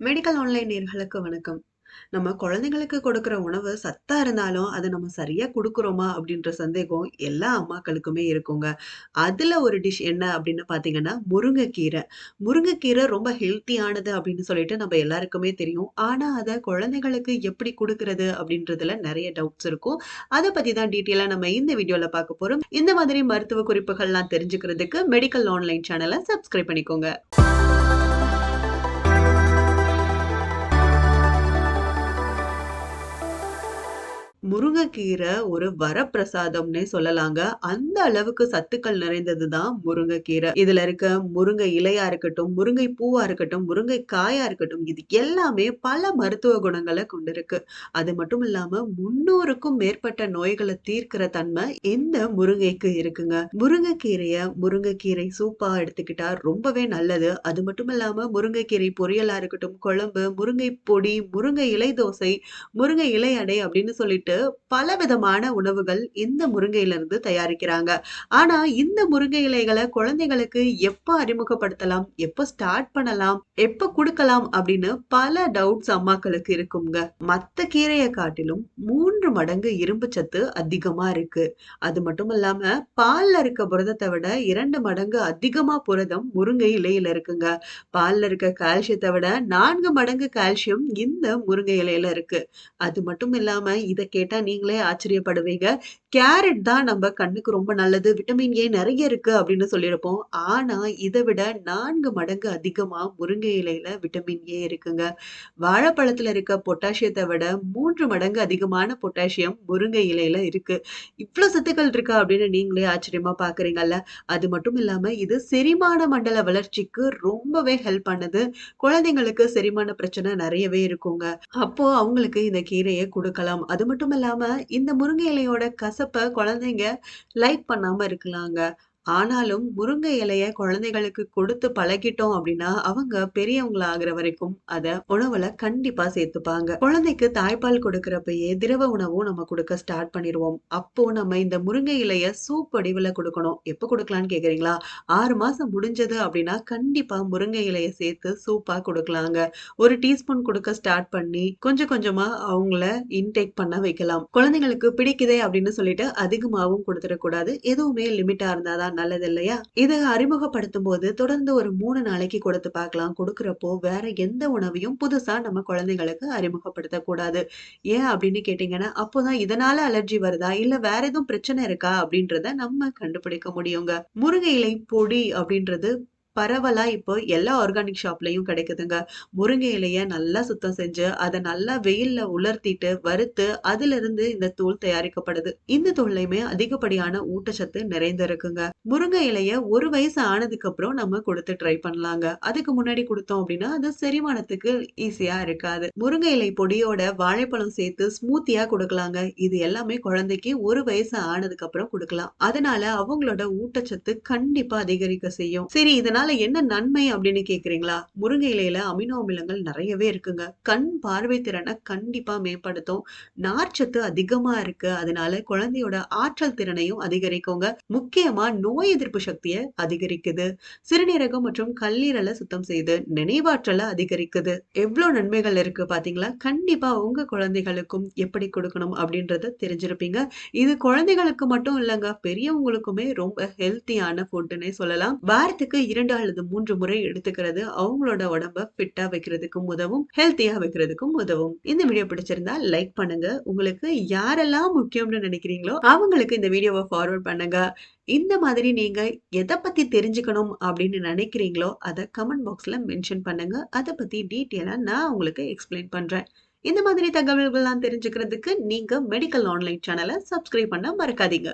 Medical online நேயர்களுக்கு வணக்கம். நம்ம குழந்தைங்களுக்கு கொடுக்கிற உணவு சத்தா இருந்தாலும், அத நம்ம சரியா குடுக்குறோமா? அப்படின்ற சந்தேகம் எல்லா அம்மாக்களுக்குமே இருக்குங்க. அதுல ஒரு டிஷ் என்ன அப்படின்னு பார்த்தீங்கன்னா, முருங்கைக்கீரை. முருங்கைக்கீரை ரொம்ப ஹெல்த்தியானது அப்படின்னு சொல்லிட்டு நம்ம எல்லாருக்குமே தெரியும். ஆனா, அத குழந்தைகளுக்கு எப்படி குடுக்குறது? அப்படின்றதுல நெறைய டவுட்ஸ் இருக்கும். அத பத்தி தான் டீட்டெயிலா நம்ம இந்த வீடியோல பார்க்க போறோம். இந்த மாதிரி மருத்துவ குறிப்புகள்லாம் தெரிஞ்சுக்கிறதுக்கு மெடிக்கல் ஆன்லைன் சேனல சப்ஸ்கிரைப் பண்ணிக்கோங்க. முருங்கைக்கீரை ஒரு வரப்பிரசாதம்னே சொல்லலாங்க. அந்த அளவுக்கு சத்துக்கள் நிறைந்தது தான் முருங்கைக்கீரை. இதுல இருக்க முருங்கை இலையா இருக்கட்டும், முருங்கை பூவா இருக்கட்டும், முருங்கை காயா இருக்கட்டும், இது எல்லாமே பல மருத்துவ குணங்கள கொண்டிருக்கு. அது மட்டும் இல்லாம 300க்கும் மேற்பட்ட நோய்கள தீர்க்கிற தன்மை இந்த முருங்கைக்கு இருக்குங்க. முருங்கைக்கீரை சூப்பா எடுத்துக்கிட்டா ரொம்பவே நல்லது. அது மட்டும் இல்லாம முருங்கைக்கீரை பொரியலா இருக்கட்டும், குழம்பு, முருங்கை பொடி, முருங்கை இலை தோசை, முருங்கை இலை அடை அப்படின்னு சொல்லிட்டு பலவிதமான உணவுகள் இந்த முருங்கையிலிருந்து தயாரிக்கிறாங்க. ஆனா, இந்த முருங்கை இலைகள குழந்தைகளுக்கு எப்ப அறிமுகப்படுத்தலாம்? எப்ப ஸ்டார்ட் பண்ணலாம்? எப்ப குடுக்கலாம்? அப்படின்னு பல டவுட்ஸ் அம்மாக்களுக்கு இருக்குங்க. மத்த கீரைய காட்டிலும் 3 மடங்கு இரும்பு சத்து அதிகமா இருக்கு. அது மட்டும் இல்லாம பால்ல இருக்க புரதத்த விட 2 மடங்கு அதிகமா புரதம் முருங்கை இலையில இருக்குங்க. பால்ல இருக்க கால்சியத்த விட 4 மடங்கு கால்சியம் இந்த முருங்கை இலையில இருக்கு. அது மட்டும் இல்லாம இத கேட்டா நீங்களே ஆச்சரியப்படுவீங்க. கேரட் தான் நம்ம கண்ணுக்கு ரொம்ப நல்லது. விட்டமின் ஏ நெறைய இருக்கு அப்படின்னு சொல்லியிருப்போம். ஆனா, இத விட 4 மடங்கு அதிகமா முருங்கை இலையில விட்டமின் ஏ இருக்குங்க. வாழைப்பழத்துல இருக்க பொட்டாசியத்த விட 3 மடங்கு அதிகமான பொட்டாசியம் முருங்கை இலையில இருக்கு. இவ்ளோ சத்துக்கள் இருக்கா அப்படின்னு நீங்களே ஆச்சரியமா பார்க்குறீங்கல்ல. அது மட்டும் இல்லாம இது செரிமான மண்டல வளர்ச்சிக்கு ரொம்பவே ஹெல்ப் பண்ணுது. குழந்தைங்களுக்கு செரிமான பிரச்சனை நெறையவே இருக்குங்க. அப்போ அவங்களுக்கு இந்த கீரைய குடுக்கலாம். அது மட்டும் இல்லாம, இந்த முருங்கை இலையோட கசப்ப குழந்தைங்க லைக் பண்ணாம இருக்கலாங்க. ஆனாலும் முருங்கை இலைய குழந்தைகளுக்கு கொடுத்து பழகிட்டோம் அப்படின்னா, அவங்க பெரியவங்களா ஆகுற வரைக்கும் அத உணவுல கண்டிப்பா சேர்த்துப்பாங்க. குழந்தைக்கு தாய்ப்பால் கொடுக்கிறப்பயே திரவ உணவும் நம்ம குடுக்க ஸ்டார்ட் பண்ணிருவோம். அப்போ நம்ம இந்த முருங்கை இலைய சூப் வடிவுல குடுக்கணும். எப்ப குடுக்கலாம்னு கேட்கிறீங்களா? 6 மாசம் முடிஞ்சது அப்படின்னா, கண்டிப்பா முருங்கை இலைய சேர்த்து சூப்பா குடுக்கலாங்க. 1 டீஸ்பூன் குடுக்க ஸ்டார்ட் பண்ணி, கொஞ்சம் கொஞ்சமா அவங்கள இன்டேக் பண்ண வைக்கலாம். குழந்தைங்களுக்கு பிடிக்குதே அப்படின்னு சொல்லிட்டு அதிகமாவும் குடுத்துறக்கூடாது. எதுவுமே லிமிட்டா இருந்தா தான் நல்லது இல்லையா? இத அறிமுகப்படுத்தும்போது தொடர்ந்து ஒரு 3 நாளைக்கு குடுத்து பார்க்கலாம். குடுக்குறப்போ வேற எந்த உணவையும் புதுசா நம்ம குழந்தைங்களுக்கு அறிமுகப்படுத்தக் கூடாது. ஏன் அப்படின்னு கேட்டீங்கன்னா, அப்போதான் இதனால அலர்ஜி வருதா? இல்ல வேற எதுவும் பிரச்சனை இருக்கா? அப்படின்றத நம்ம கண்டுபிடிக்க முடியுங்க. முருங்கை இலை பொடி அப்படின்றது பரவலா இப்போ எல்லா ஆர்கானிக் ஷாப்லயும் கிடைக்குதுங்க. முருங்கை இலைய நல்லா சுத்தம் செஞ்சு, அத நல்லா வெயில்ல உலர்த்திட்டு, வறுத்து, அதிலிருந்து இந்த தூள் தயாரிக்கப்படுது. இந்த தூள்லயுமே அதிகப்படியான ஊட்டச்சத்து நிறைந்திருக்குங்க. முருங்கை இலைய 1 வயசு ஆனதுக்கு அப்புறம் நம்ம குடுத்து ட்ரை பண்ணலாங்க. அதுக்கு முன்னாடி குடுத்தோம் அப்படின்னா, அது செரிமானத்துக்கு ஈஸியா இருக்காது. முருங்கை இலை பொடியோட வாழைப்பழம் சேர்த்து ஸ்மூத்தியா குடுக்கலாங்க. இது எல்லாமே குழந்தைக்கு 1 வயசு ஆனதுக்கு அப்புறம் குடுக்கலாம். அதனால அவங்களோட ஊட்டச்சத்து கண்டிப்பா அதிகரிக்க செய்யும். சரி இதனால என்ன நன்மை அப்படின்னு கேட்கிறீங்களா? முருங்கை இலையில அமினோ அமிலங்கள் நெறையவே இருக்குங்க. கண் பார்வை திறன கண்டிப்பா மேம்படுத்தும். நார்ச்சத்து அதிகமா இருக்கு. அதனால குழந்தையோட ஆற்றல் திறனையும் அதிகரிக்குங்க. முக்கியமா நோய் எதிர்ப்பு சக்திய அதிகரிக்குது. சிறுநீரகம் மற்றும் கல்லீரல சுத்தம் செய்து நினைவாற்றல அதிகரிக்குது. எவ்ளோ நன்மைகள் இருக்கு பாத்தீங்களா? கண்டிப்பா உங்க குழந்தைகளுக்கும் எப்படி கொடுக்கணும் அப்படின்றத தெரிஞ்சிருப்பீங்க. இது குழந்தைகளுக்கு மட்டும் இல்லங்க. பெரியவங்களுக்குமே ரொம்ப ஹெல்த்தியான ஃபுட்ன்னே சொல்லலாம். வாரத்துக்கு 2 அல்லது 3 முறை எடுத்துக்கிறது அவங்களோட உடம்ப ஃபிட்டா வைக்கிறதுக்கும் உதவும், ஹெல்த்தியா வைக்கிறதுக்கும் உதவும். இந்த வீடியோ பிடிச்சிருந்தா லைக் பண்ணுங்க. உங்களுக்கு யாரெல்லாம் முக்கியம்னு நினைக்கிறீங்களோ அவங்களுக்கு இந்த வீடியோவ ஃபார்வர்ட் பண்ணுங்க. இந்த மாதிரி நீங்க எத பத்தி தெரிஞ்சுக்கணும் அப்படின்னு நினைக்கிறீங்களோ அத கமெண்ட் பாக்ஸ்ல மென்ஷன் பண்ணுங்க. அத பத்தி டீட்டெயிலா நான் உங்களுக்கு எக்ஸ்பிளைன் பண்றேன். இந்த மாதிரி தகவல்கள்லாம் தெரிஞ்சுக்கிறதுக்கு நீங்க மெடிக்கல் ஆன்லைன் சேனல சப்ஸ்கிரைப் பண்ண மறக்காதீங்க.